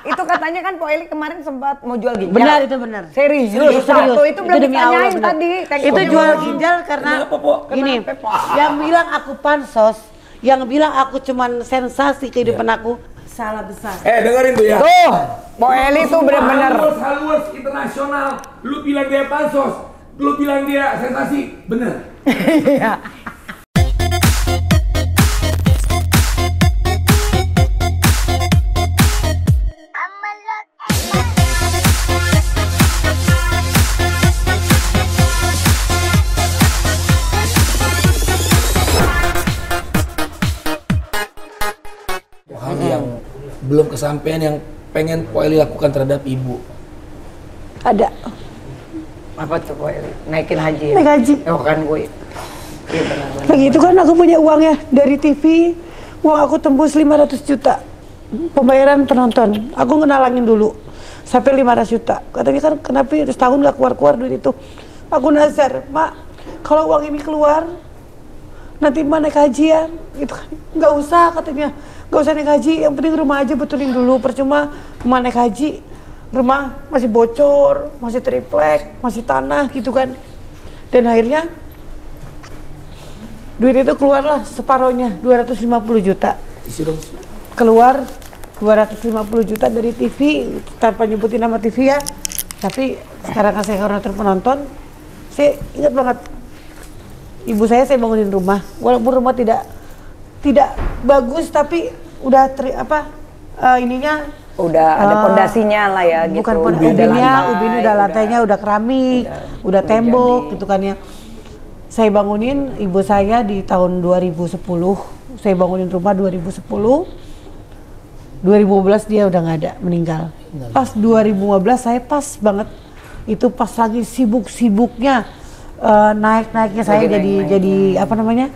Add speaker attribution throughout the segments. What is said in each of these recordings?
Speaker 1: Itu katanya kan Po Eli kemarin sempat mau jual ginjal.
Speaker 2: Benar, itu benar.
Speaker 1: Serius. Itu belum ditanyain tadi.
Speaker 2: Itu jual ginjal karena gini, yang bilang aku pansos, yang bilang aku cuman sensasi kehidupan aku, salah besar.
Speaker 3: Dengerin tuh ya.
Speaker 1: Tuh, Po Eli tuh bener-bener
Speaker 3: Halus internasional. Lu bilang dia pansos, lu bilang dia sensasi, bener.
Speaker 1: Iya.
Speaker 3: Hal yang belum kesampaian yang pengen Po Eli lakukan terhadap ibu.
Speaker 2: Ada.
Speaker 1: Apa tuh Po Eli? Naikin haji ya?
Speaker 2: Naik haji.
Speaker 1: Oh kan gue. Iya benar.
Speaker 2: Begitu kan aku punya uang ya dari TV, uang aku tembus 500 juta. Pembayaran penonton, aku ngenalangin dulu sampai 500 juta. Katanya kan kenapa setahun gak keluar-keluar duit itu. Aku nazar, Mak, kalau uang ini keluar nanti Mak naik haji ya. Itu kan nggak usah katanya, nggak usah naik haji. Yang penting rumah aja betulin dulu. Percuma Mak naik haji, rumah masih bocor, masih triplek, masih tanah gitu kan. Dan akhirnya duit itu keluarlah separohnya 250 juta.
Speaker 3: Isi dong.
Speaker 2: Keluar 250 juta dari TV tanpa nyebutin nama TV ya. Tapi sekarang kan saya orang penonton, saya ingat banget ibu saya bangunin rumah. Walaupun rumah tidak bagus tapi udah ininya
Speaker 1: udah ada pondasinya lah ya gitu.
Speaker 2: Bukan ubinnya udah lantainya udah keramik, udah tembok gitu kan ya. Saya bangunin ibu saya di tahun 2010. Saya bangunin rumah 2010. 2015 dia udah nggak ada, meninggal. Pas 2015 saya pas banget, itu pas lagi sibuk-sibuknya naik-naiknya saya jadi apa namanya?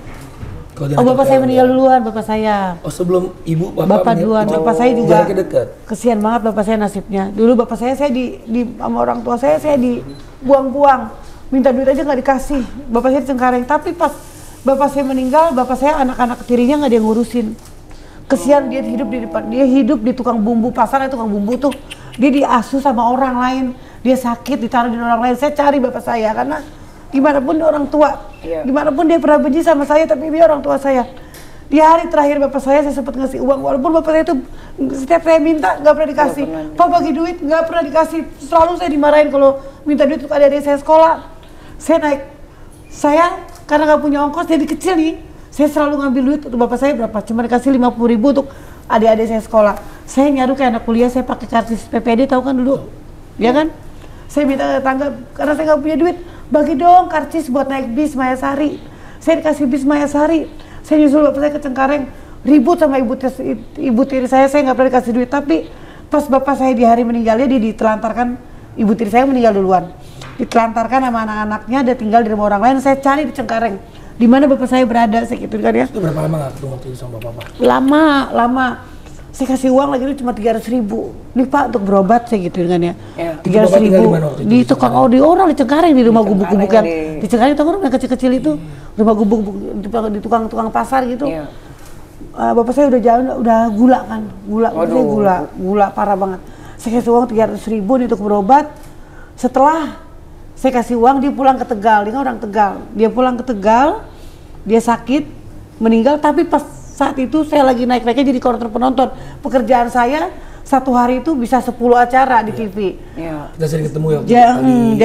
Speaker 2: Oh bapak saya meninggal duluan, bapak saya.
Speaker 3: Oh sebelum ibu
Speaker 2: bapak duluan, bapak saya juga.
Speaker 3: Dekat.
Speaker 2: Kesian banget bapak saya nasibnya. Dulu bapak saya di sama orang tua saya dibuang-buang, minta duit aja nggak dikasih. Bapak saya di Cengkareng, tapi pas bapak saya meninggal, bapak saya anak-anak tirinya nggak ada yang ngurusin. Kesian dia hidup di depan, dia hidup di tukang bumbu pasar, tukang bumbu tuh dia diasuh sama orang lain, dia sakit ditaruh di orang lain. Saya cari bapak saya karena gimana pun dia orang tua, gimana pun dia pernah benci sama saya tapi dia orang tua saya. Di hari terakhir bapak saya sempat ngasih uang, walaupun bapak saya itu setiap saya minta nggak pernah dikasih. Pak bagi duit nggak pernah dikasih, selalu saya dimarahin kalau minta duit untuk adik-adik saya sekolah. Saya karena nggak punya ongkos jadi kecil nih. Saya selalu ngambil duit untuk bapak saya berapa? Cuma dikasih 50.000 untuk adik-adik saya sekolah. Saya nyaru kayak anak kuliah, saya pakai karcis PPD, tahu kan dulu? Ya kan? Saya minta ke tetangga, karena saya nggak punya duit, bagi dong karcis buat naik bis Mayasari. Saya dikasih bis Mayasari. Saya nyusul bapak saya ke Cengkareng, ribut sama ibu tiri saya nggak pernah dikasih duit. Tapi pas bapak saya di hari meninggalnya, dia ditelantarkan, ibu tiri saya meninggal duluan. Ditelantarkan sama anak-anaknya, dia tinggal di rumah orang lain, saya cari di Cengkareng. Di mana bapak saya berada, saya gitu kan ya.
Speaker 3: Itu berapa lama nggak ketemu waktu itu sama bapak?
Speaker 2: Lama. Saya kasih uang lagi itu cuma 300.000. Nih Pak untuk berobat saya gitu kan ya. 300.000 di tukang audio orang di Cengkareng, di rumah gubuk-gubuk yang di Cengkareng itu kan yang kecil-kecil itu, rumah gubuk di tukang pasar gitu. Bapak saya udah jalan, udah gula kan, gula parah banget. Saya kasih uang 300.000 nih untuk berobat. Setelah saya kasih uang, dia pulang ke Tegal, dia kan orang Tegal. Dia pulang ke Tegal, dia sakit, meninggal, tapi pas saat itu saya lagi naik-naiknya jadi koordinator penonton. Pekerjaan saya satu hari itu bisa 10 acara di TV.
Speaker 3: Kita sering ketemu ya.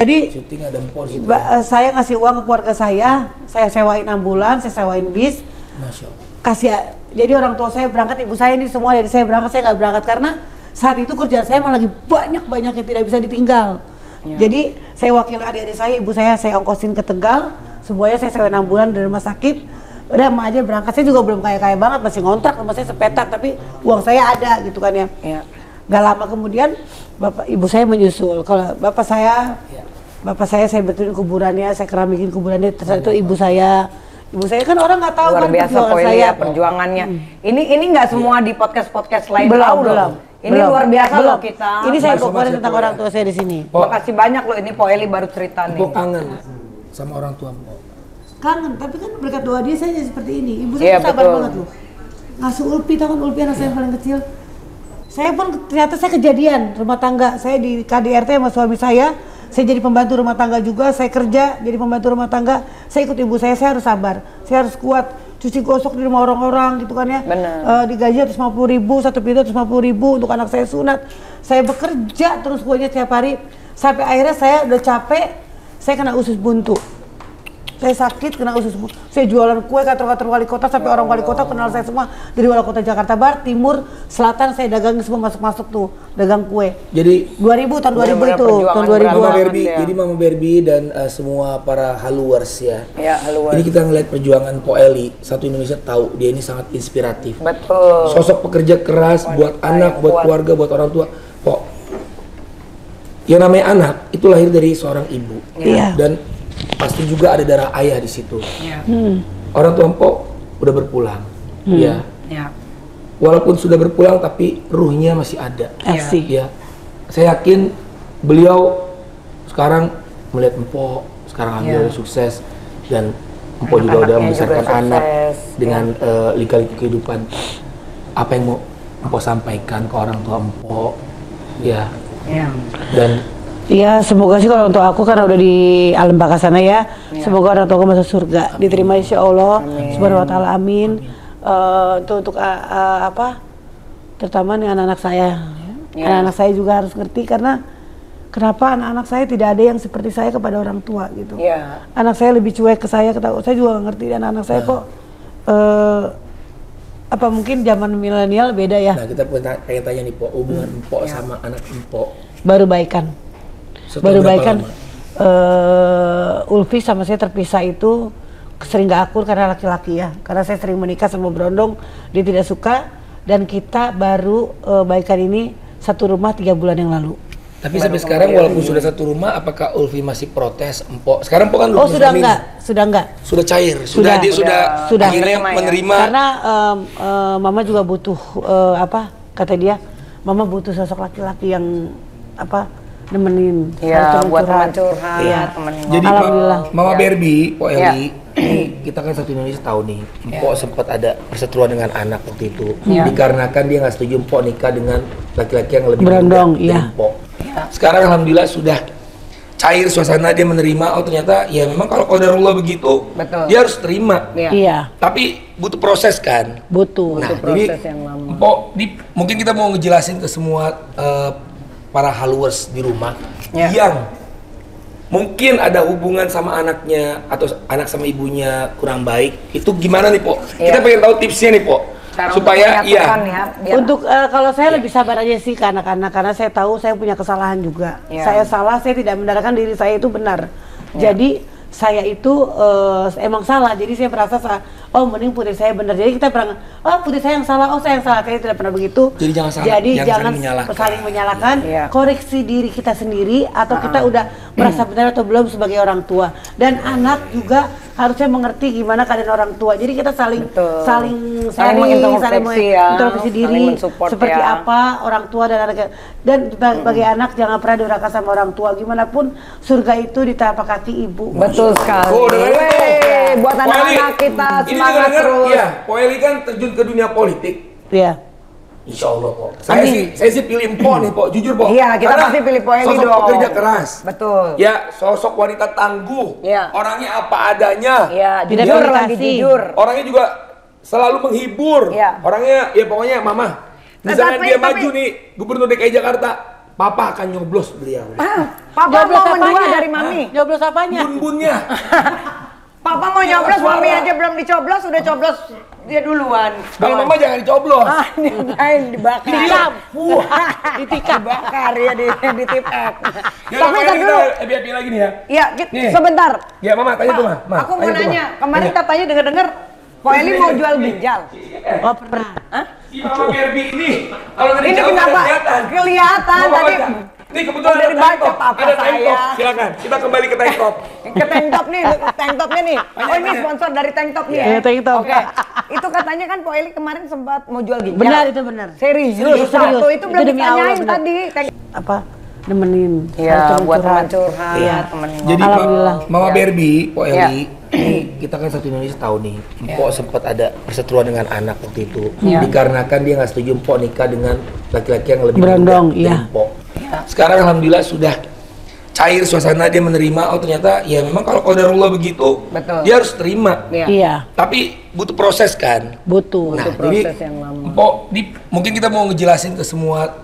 Speaker 2: Jadi
Speaker 3: syuting ada empor gitu.
Speaker 2: Saya ngasih uang ke keluarga saya sewain ambulans, saya sewain bis. Jadi orang tua saya berangkat, ibu saya ini semua dari saya berangkat, saya nggak berangkat karena saat itu kerjaan saya malah lagi banyak yang tidak bisa ditinggal. Jadi saya wakil adik-adik saya, ibu saya ongkosin ke Tegal, semuanya saya sewain ambulan dari rumah sakit. Udah emak aja berangkat, saya juga belum kaya-kaya banget, masih ngontrak, rumah saya sepetak, tapi uang saya ada gitu kan ya. Gak lama kemudian ibu saya menyusul. Kalau bapak saya betulin kuburannya, saya keramikin kuburannya, terus itu ibu saya kan orang nggak tahu
Speaker 1: luar
Speaker 2: kan
Speaker 1: biasa perjuangannya. Ini nggak semua di podcast lain tahu loh. Ini luar biasa loh kita.
Speaker 2: Ini saya bocorin tentang orang tua saya di sini.
Speaker 1: Makasih banyak loh, ini Po Eli baru cerita nih.
Speaker 3: Po kangen sama orang tua.
Speaker 2: Kangen, tapi kan berkat doa dia saya jadi seperti ini. Ibu saya sabar banget loh. Ngasuh Ulpi, tahu kan Ulpi anak saya yang paling kecil. Saya pun ternyata saya kejadian rumah tangga. Saya di KDRT sama suami saya jadi pembantu rumah tangga juga. Saya kerja jadi pembantu rumah tangga. Saya ikut ibu saya harus sabar, saya harus kuat. Cuci gosok di rumah orang-orang gitu kan ya. Digaji 150.000, satu pintu 150.000 untuk anak saya sunat. Saya bekerja terus pokoknya tiap hari. Sampai akhirnya saya udah capek, saya kena usus buntu. Saya sakit kena usus buntu. Saya jualan kue kantor-kantor wali kota sampai orang wali kota kenal saya semua. Dari wali kota Jakarta Barat, Timur, Selatan saya dagang semua masuk-masuk tuh, dagang kue.
Speaker 3: Jadi
Speaker 2: 2000 tahun 2000 itu, tahun 2000.
Speaker 3: Mama Barbie, jadi Mama Barbie dan semua para haluers ya.
Speaker 1: Ya, haluers.
Speaker 3: Ini kita ngeliat perjuangan Po Eli, satu Indonesia tahu dia ini sangat inspiratif.
Speaker 1: Betul.
Speaker 3: Sosok pekerja keras buat anak, buat keluarga, buat orang tua. Po, yang namanya anak itu lahir dari seorang ibu.
Speaker 2: Iya.
Speaker 3: Dan pasti juga ada darah ayah di situ.
Speaker 1: Iya.
Speaker 3: Orang tua Empok udah berpulang. Ya.
Speaker 1: Ya.
Speaker 3: Walaupun sudah berpulang tapi ruhnya masih ada.
Speaker 2: Asik.
Speaker 3: Ya. Saya yakin beliau sekarang melihat Empok sekarang alhamdulillah sukses dan Empok juga udah membesarkan anak dengan lika-liku kehidupan. Apa yang mau Empok sampaikan ke orang tua Empok? Ya. Dan
Speaker 2: ya semoga sih kalau untuk aku karena udah di alam baka sana ya, semoga orang tua aku masuk surga, diterima insya Allah, subhanahu wa ta'ala, amin. Untuk apa, terutama nih anak-anak saya, anak-anak saya juga harus ngerti karena kenapa anak-anak saya tidak ada yang seperti saya kepada orang tua gitu. Anak saya lebih cuek ke saya juga ngerti, dan anak saya kok apa mungkin zaman milenial beda ya.
Speaker 3: Nah kita pengen tanya nih Po, hubungan Empok sama anak Empok
Speaker 2: baru baikan.
Speaker 3: setelah berapa lama?
Speaker 2: Ulfi sama saya terpisah itu sering gak akur karena laki-laki ya, karena saya sering menikah sama Brondong, dia tidak suka, dan kita baru baikan ini satu rumah 3 bulan yang lalu.
Speaker 3: Tapi sampai sekarang walaupun sudah satu rumah, apakah Ulfi masih protes Empok? Sekarang Empok kan
Speaker 2: Oh sudah enggak,
Speaker 3: sudah cair, dia sudah akhirnya menerima.
Speaker 2: Karena mama juga butuh apa kata dia, mama butuh sosok laki-laki yang apa nemenin,
Speaker 1: buat teman curhat, teman ngomong.
Speaker 3: Jadi
Speaker 2: alhamdulillah.
Speaker 3: Mama Barbie, Po Eli, kita kan satu Indonesia tahu nih, Empok sempat ada perseteruan dengan anak waktu itu, dikarenakan dia nggak setuju Empok nikah dengan laki-laki yang lebih
Speaker 2: Brondong,
Speaker 3: muda dari Empok. Sekarang alhamdulillah sudah cair suasana, dia menerima, oh ternyata ya memang kalau qadarullah begitu, dia harus terima.
Speaker 2: Iya.
Speaker 3: Tapi butuh proses kan?
Speaker 2: Butuh.
Speaker 3: Nah,
Speaker 1: proses
Speaker 3: jadi
Speaker 1: yang lama.
Speaker 3: Empok, mungkin kita mau ngejelasin ke semua para haluers di rumah yang mungkin ada hubungan sama anaknya atau anak sama ibunya kurang baik, itu gimana nih Po? Kita pengen tahu tipsnya nih Po, supaya
Speaker 2: untuk kalau saya lebih sabar aja sih ke anak-anak, karena saya tahu saya punya kesalahan juga. Saya salah, saya tidak mendarahkan diri saya itu benar. Jadi saya itu emang salah, jadi saya merasa oh mending putri saya benar. Jadi kita pernah, oh putri saya yang salah, oh saya yang salah. Saya tidak pernah begitu.
Speaker 3: Jadi jangan salah,
Speaker 2: jangan saling menyalahkan. Koreksi diri kita sendiri, atau kita udah merasa benar atau belum sebagai orang tua. Dan anak juga harusnya mengerti gimana keadaan orang tua. Jadi kita saling mengintrospeksi diri, seperti apa orang tua dan anak. Dan bagi anak jangan pernah durhaka sama orang tua. Gimana pun surga itu di telapak kaki ibu.
Speaker 1: Betul sekali.
Speaker 3: Oh,
Speaker 1: buat anak-anak kita semangat terus.
Speaker 3: Iya, Po Eli kan terjun ke dunia politik.
Speaker 2: Iya.
Speaker 3: Insya Allah Po. Saya sih pilih Empok nih Po, jujur Po.
Speaker 1: Iya, kita pasti pilih Po Eli dong.
Speaker 3: Sosok pekerja keras.
Speaker 1: Betul.
Speaker 3: Ya, sosok wanita tangguh. Orangnya apa adanya.
Speaker 1: Iya, jujur lagi jujur.
Speaker 3: Orangnya juga selalu menghibur. Orangnya ya pokoknya mama. Misalnya dia maju nih Gubernur DKI Jakarta, Papa akan nyoblos beliau.
Speaker 1: Papa mau mendua dari Mami.
Speaker 2: Nyoblos apanya?
Speaker 3: Bun-bunnya.
Speaker 1: Papa mau nyoblos, Mami aja belum dicoblos, udah coblos dia duluan.
Speaker 3: Kalau Mama jangan dicoblos.
Speaker 1: Diapain, dibakar. Dibakar ya, ditipek.
Speaker 3: Tapi ntar dulu. FYP lagi nih ya.
Speaker 1: Iya, sebentar.
Speaker 3: Ya Mama, tanya tuh Mama.
Speaker 1: Aku mau nanya, kemarin katanya denger-denger Po Eli mau jual ginjal.
Speaker 2: Oh pernah.
Speaker 3: Mama Barbie ini, kalau dari
Speaker 1: Ini
Speaker 3: jauh
Speaker 1: kenapa? Kelihatan tadi.
Speaker 3: Nih kebetulan
Speaker 1: Dari baca papa
Speaker 3: ada tank top.
Speaker 1: saya.
Speaker 3: Silakan, kita kembali ke tank top.
Speaker 1: Ke tank top nih, tank topnya nih. Oh ini sponsor dari tank top nih.
Speaker 2: Iya, tank top.
Speaker 1: Oke. Itu katanya kan Po Eli kemarin sempat mau jual ginjal.
Speaker 2: Benar, itu benar.
Speaker 1: Serius. Itu belum
Speaker 2: Itu demi Allah,
Speaker 1: ditanyain
Speaker 2: benar.
Speaker 1: tadi.
Speaker 2: Apa? nemenin.
Speaker 1: Iya, buat teman curhat,
Speaker 2: Iya.
Speaker 1: temenin.
Speaker 3: Jadi
Speaker 2: Alhamdulillah.
Speaker 3: Mama Barbie, Po Eli,
Speaker 1: Iya.
Speaker 3: kita kan satu Indonesia tahu nih, Mpok sempat ada perseteruan dengan anak waktu itu,
Speaker 1: Iya.
Speaker 3: dikarenakan dia nggak setuju Mpok nikah dengan laki-laki yang lebih
Speaker 2: Berondong,
Speaker 3: muda dari
Speaker 2: iya.
Speaker 3: Mpok. Sekarang alhamdulillah sudah cair suasana, dia menerima, oh ternyata ya memang kalau qadarullah begitu,
Speaker 1: Betul.
Speaker 3: dia harus terima.
Speaker 2: Iya,
Speaker 3: Tapi butuh proses kan.
Speaker 2: butuh.
Speaker 3: Nah,
Speaker 1: proses
Speaker 3: jadi
Speaker 1: yang lama.
Speaker 3: Mpok, mungkin kita mau ngejelasin ke semua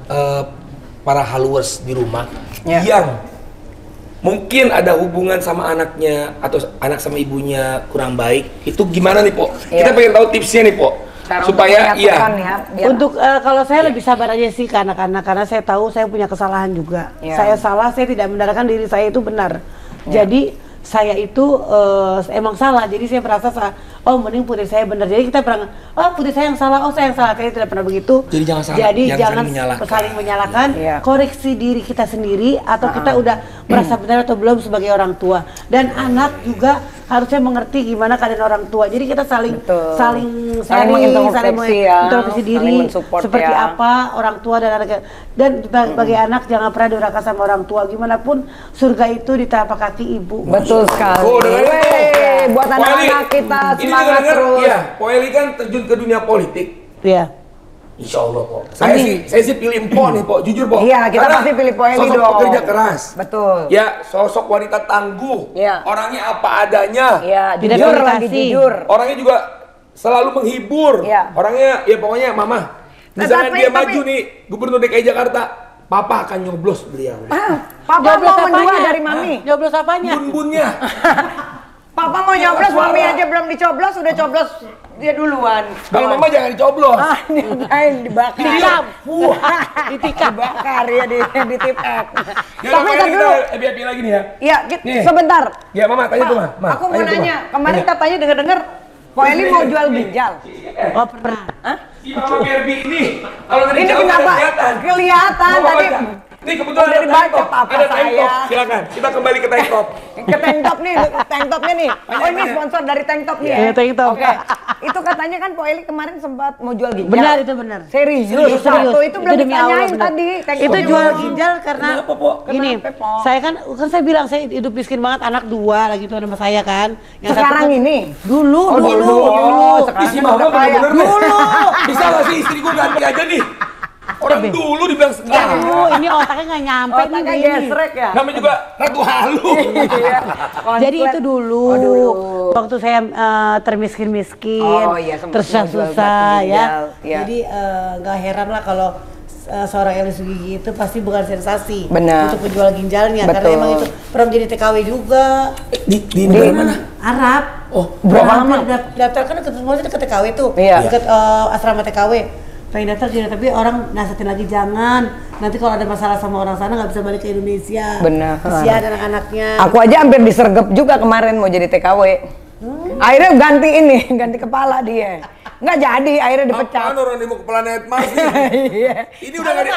Speaker 3: para followers di rumah
Speaker 1: Ya.
Speaker 3: yang mungkin ada hubungan sama anaknya atau anak sama ibunya kurang baik, itu gimana nih, Pok?
Speaker 1: Ya.
Speaker 3: Kita pengen tahu tipsnya nih, Pok.
Speaker 1: Cara
Speaker 3: Supaya
Speaker 1: untuk
Speaker 3: iya.
Speaker 1: menyatukan ya, biar-
Speaker 2: Untuk kalau saya lebih sabar aja sih ke anak-anak karena saya tahu saya punya kesalahan juga.
Speaker 1: Ya.
Speaker 2: Saya salah, saya tidak mendarahkan diri saya itu benar. Jadi saya itu emang salah. Jadi saya merasa oh mending putri saya benar. Jadi kita pernah oh putri saya yang salah, oh saya yang salah. Saya tidak pernah begitu.
Speaker 3: Jadi jangan salah,
Speaker 2: Jadi
Speaker 3: jangan
Speaker 2: jangan
Speaker 3: saling menyalahkan.
Speaker 2: saling menyalahkan.
Speaker 1: Iya.
Speaker 2: Koreksi diri kita sendiri atau kita udah merasa benar atau belum sebagai orang tua. Dan anak juga harusnya mengerti gimana keadaan orang tua. Jadi kita saling
Speaker 1: Betul.
Speaker 2: saling
Speaker 1: Saling mengintrospeksi ya,
Speaker 2: mengintrospeksi diri
Speaker 1: saling mensupport
Speaker 2: seperti
Speaker 1: ya.
Speaker 2: apa orang tua dan anak dan bagi anak jangan pernah durhaka sama orang tua. Gimana pun surga itu di telapak kaki ibu.
Speaker 1: Betul sekali.
Speaker 3: Oh, dengerin tuh.
Speaker 1: Wey, buat
Speaker 3: Po Eli,
Speaker 1: anak-anak kita
Speaker 3: ini
Speaker 1: semangat
Speaker 3: dengar-dengar,
Speaker 1: terus.
Speaker 3: Iya, Po Eli kan terjun ke dunia politik.
Speaker 2: Iya.
Speaker 3: Insya Allah, Pok. Saya sih pilih Mpok nih, Pok. Jujur, Pok.
Speaker 1: Iya, kita
Speaker 3: Karena
Speaker 1: pasti pilih Po Eli
Speaker 3: sosok
Speaker 1: dong.
Speaker 3: pekerja keras.
Speaker 1: Betul.
Speaker 3: Ya, sosok wanita tangguh.
Speaker 1: Iya.
Speaker 3: Orangnya apa adanya.
Speaker 1: Iya,
Speaker 2: Tidak
Speaker 1: jujur
Speaker 2: boleh
Speaker 1: lagi
Speaker 2: kasih.
Speaker 1: jujur.
Speaker 3: Orangnya juga selalu menghibur.
Speaker 1: Iya.
Speaker 3: Orangnya, ya pokoknya Mama. Misalnya
Speaker 1: Tapi-
Speaker 3: dia
Speaker 1: tapi-
Speaker 3: maju nih, Gubernur DKI Jakarta, Papa akan nyoblos beliau.
Speaker 1: Papa
Speaker 2: Nyoblos
Speaker 1: mau mendua
Speaker 2: apanya?
Speaker 1: dari mami.
Speaker 2: Nyoblos apanya?
Speaker 3: Bun-bunnya.
Speaker 1: Papa mau nyoblos, mami aja belum dicoblos, udah coblos dia duluan.
Speaker 3: Kalau Mama jangan dicoblos.
Speaker 1: Ah, diapain dibakar.
Speaker 2: Ditikam. Ditikam.
Speaker 1: Dibakar ya di tipek.
Speaker 3: Ya,
Speaker 1: Tapi
Speaker 3: makanya
Speaker 1: ntar
Speaker 3: kita
Speaker 1: dulu.
Speaker 3: happy lagi nih ya.
Speaker 1: Iya,
Speaker 3: Nih.
Speaker 1: sebentar.
Speaker 3: Ya, Mama tanya tuh, Ma. Ma,
Speaker 1: Aku mau
Speaker 3: tanya tuh, Ma.
Speaker 1: nanya, kemarin
Speaker 3: Tanya.
Speaker 1: katanya denger-denger Po Eli mau jual ginjal.
Speaker 2: Oh pernah.
Speaker 1: Hah?
Speaker 3: Si Mama Barbie ini, kalau dari
Speaker 1: Ini
Speaker 3: jauh
Speaker 1: kenapa?
Speaker 3: nggak kelihatan.
Speaker 1: Kelihatan
Speaker 3: Mama
Speaker 1: tadi.
Speaker 3: baca. Ini kebetulan
Speaker 1: Dari
Speaker 3: ada tank
Speaker 1: baca
Speaker 3: top.
Speaker 1: papa
Speaker 3: Ada tank top.
Speaker 1: saya.
Speaker 3: Silakan, kita kembali ke tank top.
Speaker 1: Ke tank top nih, tank topnya nih. Oh ini sponsor dari tank top nih ya?
Speaker 2: Iya, tank top.
Speaker 1: Oke. Itu katanya kan Po Eli kemarin sempat mau jual ginjal.
Speaker 2: Benar itu benar.
Speaker 1: Serius?
Speaker 2: Serius.
Speaker 1: Tuh, itu belum
Speaker 2: demi Allah,
Speaker 1: ditanyain
Speaker 2: benar.
Speaker 1: tadi. tank
Speaker 2: Itu
Speaker 1: topnya
Speaker 2: jual
Speaker 1: belum.
Speaker 2: ginjal karena
Speaker 3: Kenapa, Po?
Speaker 2: gini,
Speaker 1: Kenapa, Po?
Speaker 2: saya kan saya bilang saya hidup miskin banget, anak 2 lagi tuh sama saya kan. Yang
Speaker 1: Sekarang
Speaker 2: satu kan-
Speaker 1: ini?
Speaker 2: Dulu,
Speaker 1: Oh,
Speaker 2: dulu.
Speaker 1: sekarang
Speaker 3: Ih, si
Speaker 1: kan
Speaker 3: Mama
Speaker 1: udah kaya.
Speaker 3: bener-bener deh.
Speaker 2: Dulu.
Speaker 3: Bisa nggak sih istri gue ganti aja nih? Orang dulu dibilang sekarang.
Speaker 2: Dulu, ini otaknya nggak nyampe nih
Speaker 1: Otaknya
Speaker 2: begini.
Speaker 1: gesrek ya?
Speaker 3: Namanya juga ratu halu.
Speaker 1: Iya.
Speaker 2: Jadi
Speaker 1: Konslet.
Speaker 2: itu dulu,
Speaker 1: Oh, dulu.
Speaker 2: waktu saya termiskin-miskin,
Speaker 1: Oh, iya, sempat
Speaker 2: terus
Speaker 1: mau jual
Speaker 2: susah
Speaker 1: batu
Speaker 2: ya.
Speaker 1: ginjal, iya.
Speaker 2: Jadi nggak heran lah kalau seorang Eli Sugigi itu pasti bukan sensasi
Speaker 1: Benar.
Speaker 2: untuk penjual ginjalnya karena
Speaker 1: Betul.
Speaker 2: emang itu pernah menjadi TKW juga.
Speaker 3: Di negara mana?
Speaker 2: Arab.
Speaker 3: Oh,
Speaker 1: berapa
Speaker 2: Hampir
Speaker 1: lama?
Speaker 2: Daftar kan deket TKW tuh,
Speaker 1: Iya.
Speaker 2: deket asrama TKW. Pengen daftar juga tapi orang nasihatin lagi jangan. Nanti kalau ada masalah sama orang sana nggak bisa balik ke Indonesia.
Speaker 1: Benar.
Speaker 2: Kesian anak-anaknya.
Speaker 1: Aku aja hampir disergap juga kemarin mau jadi TKW. Akhirnya ganti ini, ganti kepala dia. Nggak jadi, akhirnya dipecat.
Speaker 3: Apaan orang dia mau ke planet Mars nih?
Speaker 1: Iya.
Speaker 3: Ini udah nggak di...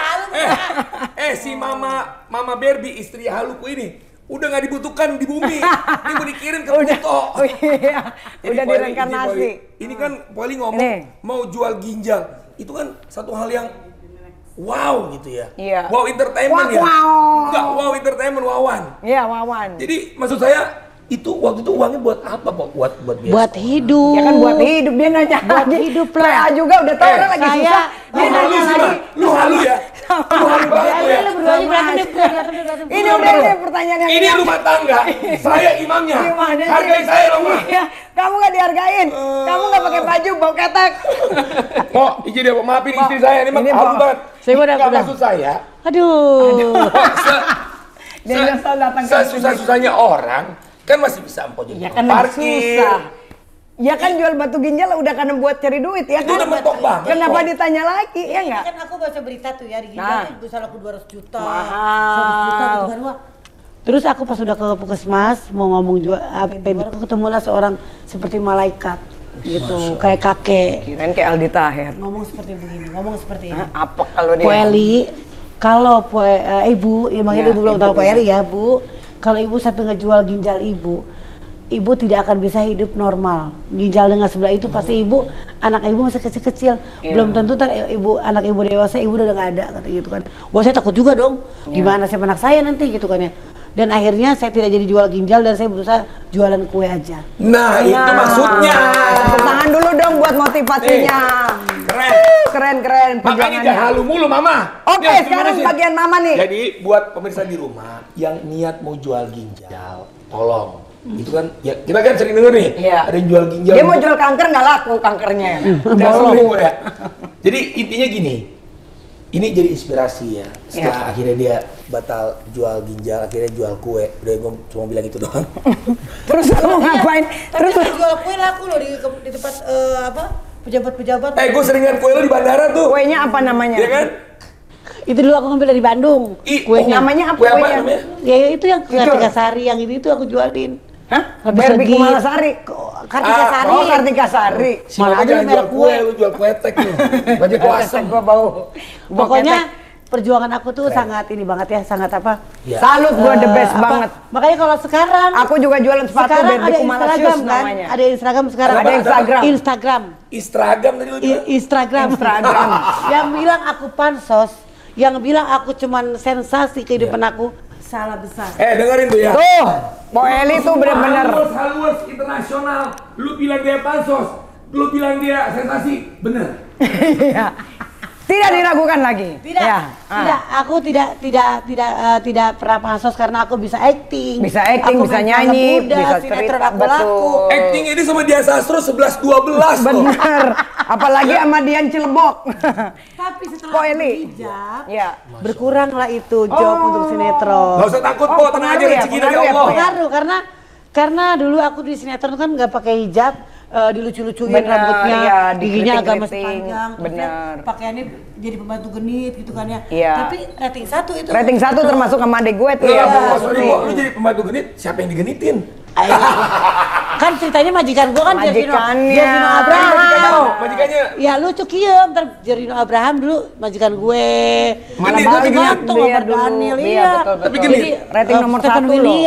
Speaker 3: si Mama Barbie istri haluku ini udah nggak dibutuhkan di bumi. Ini mau dikirim ke Pluto.
Speaker 1: Oh iya,
Speaker 3: Jadi
Speaker 1: udah
Speaker 3: Po Eli,
Speaker 1: direinkarnasi.
Speaker 3: Ini kan Po Eli ngomong
Speaker 1: Ini.
Speaker 3: mau jual ginjal. Itu kan satu hal yang wow gitu ya.
Speaker 1: Iya.
Speaker 3: Wow entertainment ya.
Speaker 1: Wow.
Speaker 3: Enggak, wow entertainment Wawan.
Speaker 1: Iya, Wawan.
Speaker 3: Jadi maksud saya itu waktu itu uangnya buat apa, Pak? Buat biasa.
Speaker 2: Buat hidup.
Speaker 1: Ya kan buat hidup dia nanya.
Speaker 2: Buat hidup lah.
Speaker 1: PA juga udah tahu orang lagi
Speaker 2: saya-
Speaker 1: susah.
Speaker 3: Lu
Speaker 1: Dia
Speaker 3: halu
Speaker 1: nanya
Speaker 3: sih,
Speaker 1: lagi.
Speaker 3: Ma. Lu halu ya. Lu halu banget lu ya.
Speaker 2: Lu berdua aja berantem deh, berantem.
Speaker 1: Ini udah ini pertanyaan yang
Speaker 3: Ini rumah tangga. Saya imamnya.
Speaker 1: Gimana sih?
Speaker 3: Hargai saya dong, Ma.
Speaker 1: Iya, kamu nggak dihargain. Kamu nggak pakai baju, bau ketek.
Speaker 3: Kok izin dia maafin istri saya ini mah
Speaker 1: Ini,
Speaker 3: halu
Speaker 1: Pak.
Speaker 3: banget.
Speaker 2: Saya udah-
Speaker 3: Nggak,
Speaker 2: udah.
Speaker 3: maksud saya.
Speaker 2: Aduh.
Speaker 1: Dia nyesel datang ke
Speaker 3: Susah-susahnya orang kan masih bisa empok jadi
Speaker 1: Ya kan lagi
Speaker 3: parkir.
Speaker 1: susah. Ya kan jual batu ginjal udah karena buat cari duit ya
Speaker 3: Itu
Speaker 1: kan.
Speaker 3: udah mentok banget,
Speaker 1: Kenapa
Speaker 3: kok.
Speaker 1: ditanya lagi ya enggak?
Speaker 2: Kan aku baca berita tuh ya di
Speaker 1: Nah.
Speaker 2: ginjal bisa laku 200 juta.
Speaker 1: Mahal.
Speaker 2: 100 juta gitu kan wah. Terus aku pas udah ke puskesmas mau ngomong juga aku ketemulah seorang seperti malaikat gitu, kayak kakek.
Speaker 1: Kirain kayak Aldi Taher.
Speaker 2: Ngomong seperti begini, ngomong seperti ini.
Speaker 1: Apa kalau dia?
Speaker 2: Po Eli, kalau ibu, ya makanya
Speaker 1: Ya,
Speaker 2: ibu belum
Speaker 1: ibu
Speaker 2: tahu Po
Speaker 1: bisa.
Speaker 2: Eli ya bu. Kalau ibu sampai ngejual ginjal ibu, ibu tidak akan bisa hidup normal. Ginjal dengan sebelah itu pasti ibu, anak ibu masih kecil-kecil. Belum tentu ntar anak ibu dewasa, ibu udah nggak ada, kata gitu kan. Wah saya takut juga dong, gimana siapa anak saya nanti gitu kan ya. Dan akhirnya saya tidak jadi jual ginjal dan saya berusaha jualan kue aja.
Speaker 3: Nah, itu maksudnya.
Speaker 1: Tepuk tangan dulu dong buat motivasinya. Keren.
Speaker 3: Makanya jangan halu mulu, Mama.
Speaker 1: Oke, sekarang bagian Mama nih.
Speaker 3: Jadi buat pemirsa di rumah yang niat mau jual ginjal, tolong. Itu kan, ya kita kan sering denger nih, ada yang jual ginjal.
Speaker 1: Dia mau jual kanker nggak laku kankernya.
Speaker 3: Udah sembuh ya. Jadi intinya gini, ini jadi inspirasi ya. Setelah akhirnya dia batal jual ginjal, akhirnya jual kue. Udah gue cuma bilang itu doang.
Speaker 1: Terus kamu ngapain?
Speaker 2: Terus jual kue laku loh di tempat pejabat-pejabat.
Speaker 3: Gue sering lihat kue lo di bandara tuh.
Speaker 1: Kuenya apa namanya?
Speaker 3: Iya kan?
Speaker 2: Itu dulu aku ngambil dari Bandung.
Speaker 1: Kuenya namanya apa?
Speaker 3: Kue apa namanya?
Speaker 2: Ya itu yang Kartika Sari yang itu aku jualin.
Speaker 1: Hah? Barbie Kumalasari.
Speaker 2: Kartika Sari.
Speaker 1: Oh, Kartika Sari.
Speaker 3: Malah aja jual kue, lu jual kue tek lu. Baju puasa.
Speaker 1: Gua bau.
Speaker 2: Pokoknya perjuangan aku tuh sangat ini banget ya, sangat apa?
Speaker 3: Ya.
Speaker 1: Salut gua the best banget.
Speaker 2: Makanya kalau sekarang
Speaker 1: aku juga jualan sepatu
Speaker 2: sekarang
Speaker 1: Barbie
Speaker 2: ada
Speaker 1: Kumalasari
Speaker 2: Instagram kan?
Speaker 1: namanya.
Speaker 2: Ada Instagram sekarang.
Speaker 1: Ada Instagram.
Speaker 3: Instagram tadi lu bilang?
Speaker 2: Instagram. Yang bilang aku pansos, yang bilang aku cuman sensasi kehidupan aku, salah besar.
Speaker 3: Dengerin tuh ya.
Speaker 1: Tuh, Po Eli tuh bener-bener.
Speaker 3: Halus internasional. Lu bilang dia pansos, lu bilang dia sensasi, bener.
Speaker 1: Iya. Tidak diragukan lagi.
Speaker 2: Tidak, aku tidak pernah pansos karena aku bisa acting.
Speaker 1: Bisa acting, bisa nyanyi, bisa cerita, betul.
Speaker 3: Acting ini sama Dian Sastro 11-12
Speaker 1: Bener. Apalagi sama Dian Cilebok.
Speaker 2: Tapi setelah
Speaker 1: Po Eli.
Speaker 2: hijab,
Speaker 1: berkuranglah
Speaker 2: itu job untuk sinetron.
Speaker 3: Gak usah takut, Po, tenang aja, rezeki dari Allah.
Speaker 2: Pengaruh karena dulu aku di sinetron kan nggak pakai hijab. Dilucu-lucuin rambutnya, giginya agak masih panjang, pakaiannya jadi pembantu genit gitu kan ya. Tapi rating 1 itu.
Speaker 1: Rating 1 termasuk sama adik gue tuh.
Speaker 3: Lu jadi pembantu genit, siapa yang digenitin?
Speaker 2: Kan ceritanya majikan gue kan Jerino Abraham.
Speaker 3: Majikannya?
Speaker 2: Ya lucu kiem, ntar Jerino Abraham dulu majikan gue.
Speaker 1: Mana
Speaker 2: gantung sama Daniel, iya.
Speaker 3: Tapi genit.
Speaker 1: Rating nomor 1 loh.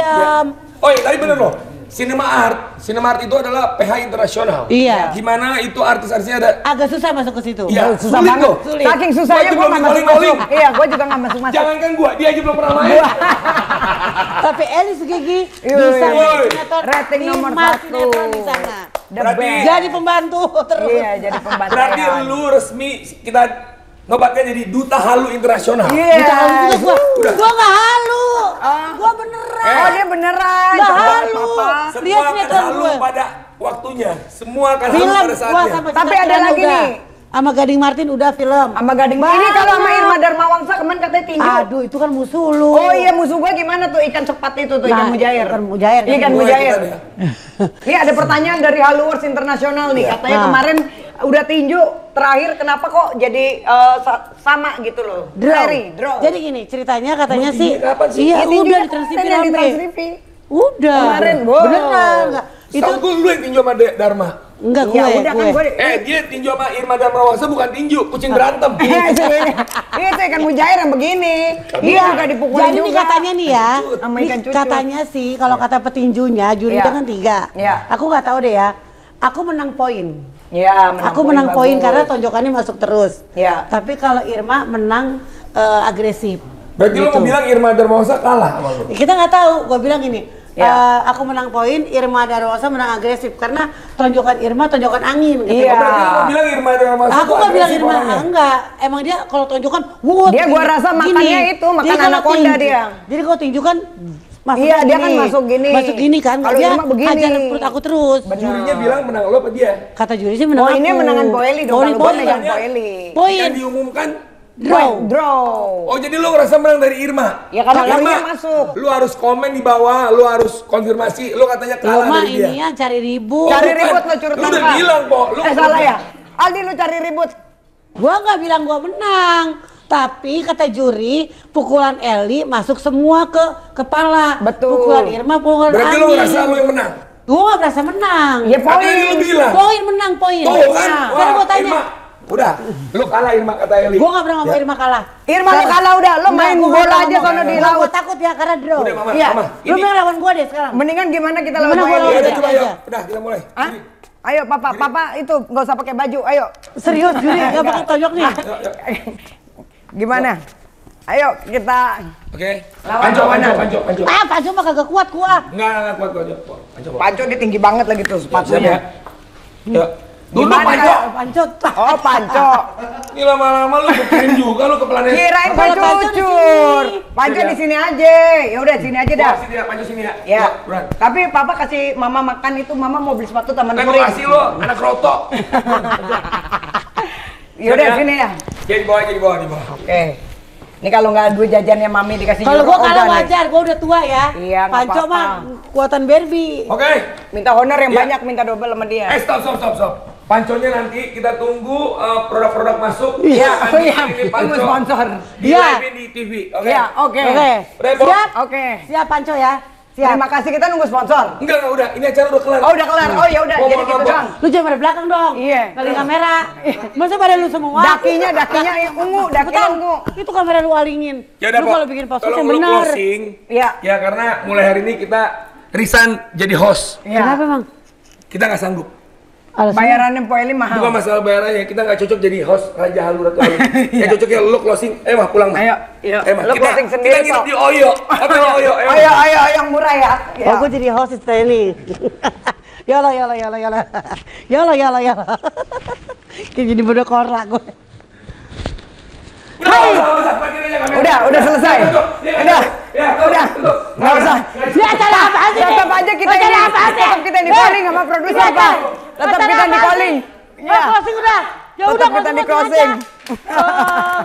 Speaker 3: Oh iya, tadi bener loh. Cinema Art itu adalah PH internasional.
Speaker 2: Iya.
Speaker 3: Gimana itu artis-artisnya ada?
Speaker 2: Agak susah masuk ke situ.
Speaker 3: Iya,
Speaker 1: susah
Speaker 3: sulit
Speaker 1: banget.
Speaker 3: loh.
Speaker 1: Saking susahnya gue nggak masuk. Iya, gue juga nggak masuk.
Speaker 3: Jangankan gue, dia aja belum pernah main.
Speaker 2: Tapi Eli Sugigi bisa sinetron
Speaker 1: rating nomor 1
Speaker 2: di sana.
Speaker 3: Berarti
Speaker 2: jadi pembantu terus.
Speaker 1: Iya, jadi pembantu.
Speaker 3: Berarti lu resmi kita nobatkan jadi duta halu internasional.
Speaker 2: Duta halu juga gua nggak halu. Gua beneran.
Speaker 1: Oh, dia beneran.
Speaker 2: Nggak halu. Dia
Speaker 3: Semua kan
Speaker 2: sinetron
Speaker 3: halu
Speaker 2: gue.
Speaker 3: pada waktunya. Semua kan halu
Speaker 2: Film
Speaker 3: pada saatnya.
Speaker 1: Tapi ada lagi nih.
Speaker 2: Sama Gading Martin udah film.
Speaker 1: Sama Gading Martin. Ini kalau sama Irma Darmawangsa kemarin katanya tinju.
Speaker 2: Aduh, itu kan musuh lu.
Speaker 1: Oh iya, musuh gua gimana tuh ikan cepat itu tuh, ikan mujair.
Speaker 2: Ikan mujair.
Speaker 1: Ikan mujair. Ini ada pertanyaan dari Haluers Internasional nih. Katanya kemarin udah tinju, terakhir kenapa kok jadi sama gitu loh? Draw.
Speaker 2: Jadi gini, ceritanya katanya sih.
Speaker 3: Kapan sih?
Speaker 2: Iya, udah di Trans TV. Udah.
Speaker 1: Kemarin,
Speaker 2: beneran.
Speaker 3: Itu lu yang tinju sama Dharma.
Speaker 2: Enggak,
Speaker 1: ya udah kan gue.
Speaker 3: Dia tinju sama Irma Darmawangsa bukan tinju, kucing berantem.
Speaker 1: Itu ikan mujair yang begini. Iya, juga dipukulin
Speaker 2: jadi
Speaker 1: juga.
Speaker 2: Jadi katanya nih ya,
Speaker 1: sama ikan cucut.
Speaker 2: katanya sih kalau kata petinjunya, juri itu kan 3. Aku nggak tahu deh ya. Aku menang poin.
Speaker 1: Ya,
Speaker 2: aku menang poin karena tonjokannya masuk terus.
Speaker 1: Ya.
Speaker 2: Tapi kalau Irma menang agresif.
Speaker 3: Berarti lu mau bilang Irma Darmawangsa kalah sama lu?
Speaker 2: Kita nggak tahu, gua bilang ini. Aku menang poin, Irma Darmawangsa menang agresif karena tonjokan Irma tonjokan angin.
Speaker 1: Iya.
Speaker 3: Berarti lu bilang Irma Darmawangsa
Speaker 2: aku nggak bilang Irma enggak. Emang dia kalau tonjokan,
Speaker 1: dia gua rasa makannya itu makan anaconda dia.
Speaker 2: Jadi kalau tinju kan masuk
Speaker 1: iya, dia kan masuk gini.
Speaker 2: Masuk gini kan.
Speaker 1: Kalau Irma begini.
Speaker 2: Hajar perut aku terus.
Speaker 3: Jurinya bilang menang lo apa dia?
Speaker 2: Kata juri sih menang aku.
Speaker 1: Ini menangan Poeli dong. Kalau gua megang Poeli.
Speaker 2: Poin.
Speaker 3: Yang diumumkan
Speaker 2: draw.
Speaker 3: Oh, jadi lu ngerasa menang dari Irma?
Speaker 1: Ya karena Irma masuk.
Speaker 3: Lu harus komen di bawah, lu harus konfirmasi, lu katanya kalah dari dia.
Speaker 2: Ini ya cari ribut.
Speaker 1: Cari ribut lo curut.
Speaker 3: Lu udah bilang, Po. Lu
Speaker 1: salah ya? Aldi lu cari ribut.
Speaker 2: Gua nggak bilang gua menang. Tapi kata juri, pukulan Eli masuk semua ke kepala.
Speaker 1: Betul.
Speaker 2: Pukulan Irma, pukulan
Speaker 3: berarti lu ngerasa lu yang menang?
Speaker 2: Gua nggak merasa menang.
Speaker 1: Ya poin.
Speaker 3: Lu bilang.
Speaker 2: Poin menang, poin.
Speaker 3: Tuh kan?
Speaker 2: Sekarang gua tanya.
Speaker 3: Irma. Udah, lu kalah Irma kata Eli.
Speaker 2: Gua nggak pernah ngomong Irma kalah.
Speaker 1: Irma lu kalah udah, lu main bola aja sono kalau di
Speaker 2: Gua
Speaker 1: laut.
Speaker 2: takut ya karena draw.
Speaker 3: Udah mama,
Speaker 1: Iya.
Speaker 3: mama.
Speaker 2: Lu yang lawan gua deh sekarang.
Speaker 1: Mendingan gimana kita lawan
Speaker 2: Gimana
Speaker 1: Bu
Speaker 2: gua
Speaker 1: Eli?
Speaker 2: lawan
Speaker 3: Udah
Speaker 2: dia?
Speaker 3: coba ayo. Udah kita mulai.
Speaker 1: Hah? Ayo papa itu nggak usah pakai baju, ayo.
Speaker 2: Serius juri enggak pakai tojok nih.
Speaker 1: Gimana? Ayo kita
Speaker 3: Oke.
Speaker 1: Lawan
Speaker 3: Panco.
Speaker 2: Ah, Panco mah kagak kuat gua.
Speaker 3: Enggak kuat Panco.
Speaker 1: Panco dia tinggi banget lagi tuh
Speaker 3: Siap ya.
Speaker 1: sepatunya.
Speaker 3: Ya. Duduk
Speaker 1: Gimana?
Speaker 3: Panco.
Speaker 2: Panco.
Speaker 1: Oh Panco.
Speaker 3: Ini lama-lama lu kepikirin juga lu kepalanya.
Speaker 1: Kirain
Speaker 2: Kalau Panco di
Speaker 1: cucur.
Speaker 2: sini.
Speaker 1: Panco di sini aja. Ya udah sini aja dah.
Speaker 3: Sini ya, Panco sini ya.
Speaker 1: Ya.
Speaker 3: Buruan.
Speaker 1: Tapi papa kasih mama makan itu, mama mau beli sepatu Taman
Speaker 3: Kan
Speaker 1: Puring.
Speaker 3: gua kasih lu anak roto.
Speaker 1: Ya udah
Speaker 3: Ya.
Speaker 1: sini ya.
Speaker 3: Jadi di bawah.
Speaker 1: Oke. Ini kalau nggak duit jajannya mami dikasih
Speaker 2: Kalau gua
Speaker 1: euro
Speaker 2: kalah
Speaker 1: ogah nih.
Speaker 2: wajar, gua udah tua ya.
Speaker 1: Iya, nggak
Speaker 2: Panco
Speaker 1: apa-apa.
Speaker 2: mah kuatan Barbie.
Speaker 3: Oke.
Speaker 1: Minta honor yang
Speaker 3: Ya.
Speaker 1: banyak, minta double sama dia.
Speaker 3: Stop. Panconya nanti kita tunggu produk-produk masuk.
Speaker 1: Iya,
Speaker 3: Nanti
Speaker 1: oh iya,
Speaker 3: ini
Speaker 1: tunggu
Speaker 3: Panco
Speaker 1: sponsor.
Speaker 3: di
Speaker 2: Iya.
Speaker 3: live di TV. Oke.
Speaker 1: Iya, oke.
Speaker 2: Oke.
Speaker 3: Udah, Bo?
Speaker 2: Siap?
Speaker 1: Oke.
Speaker 2: Siap Panco ya. Siap.
Speaker 1: Terima kasih, kita nunggu sponsor.
Speaker 3: Enggak, udah. Ini acara udah kelar.
Speaker 1: Oh udah kelar. Oh ya udah,
Speaker 3: Bo,
Speaker 1: jadi
Speaker 3: bo,
Speaker 1: gitu
Speaker 3: bo.
Speaker 1: doang.
Speaker 2: Lu jangan pada belakang dong.
Speaker 1: Iya.
Speaker 2: Kali kamera. Masa pada lu semua?
Speaker 1: Dakinya yang ungu, dakinya
Speaker 2: Betul.
Speaker 1: ungu.
Speaker 2: Itu kamera lu alingin.
Speaker 3: Ya udah,
Speaker 2: Lu
Speaker 3: Bo.
Speaker 2: kalau bikin podcast
Speaker 3: Tolong
Speaker 2: yang
Speaker 3: lu
Speaker 2: benar.
Speaker 3: closing.
Speaker 1: Iya.
Speaker 3: Ya, karena mulai hari ini kita resign jadi host.
Speaker 1: Iya.
Speaker 2: Kenapa Bang?
Speaker 3: Kita nggak sanggup.
Speaker 2: Alasannya?
Speaker 1: Bayarannya Po Eli mahal.
Speaker 3: Bukan masalah bayarannya, kita nggak cocok jadi host Raja Halu Ratu Halu. Yang cocoknya lu closing. Mah pulang mah.
Speaker 1: Ayo, iya.
Speaker 3: Mah.
Speaker 1: Lu closing sendiri,
Speaker 3: Kita nginep
Speaker 1: Po.
Speaker 3: di Oyo. Hotel Oyo.
Speaker 1: Ayo yang murah ya.
Speaker 2: Oh, gue jadi host Stanley. Yala. Kayak jadi bodoh korak gue.
Speaker 1: Udah selesai. Udah. Nggak usah.
Speaker 2: Ya acara apaan sih?
Speaker 1: Tetap aja kita
Speaker 2: Acara
Speaker 1: ini.
Speaker 2: apaan sih?
Speaker 1: Tetap kita di calling sama produser
Speaker 2: Iya,
Speaker 1: Pak.
Speaker 2: kan?
Speaker 1: Tetap
Speaker 2: Acara
Speaker 1: kita di
Speaker 2: apaan
Speaker 1: calling.
Speaker 2: sih? Oh, closing udah. Ya udah
Speaker 1: Tetap kita di
Speaker 2: closing aja.
Speaker 1: closing.
Speaker 2: Oh.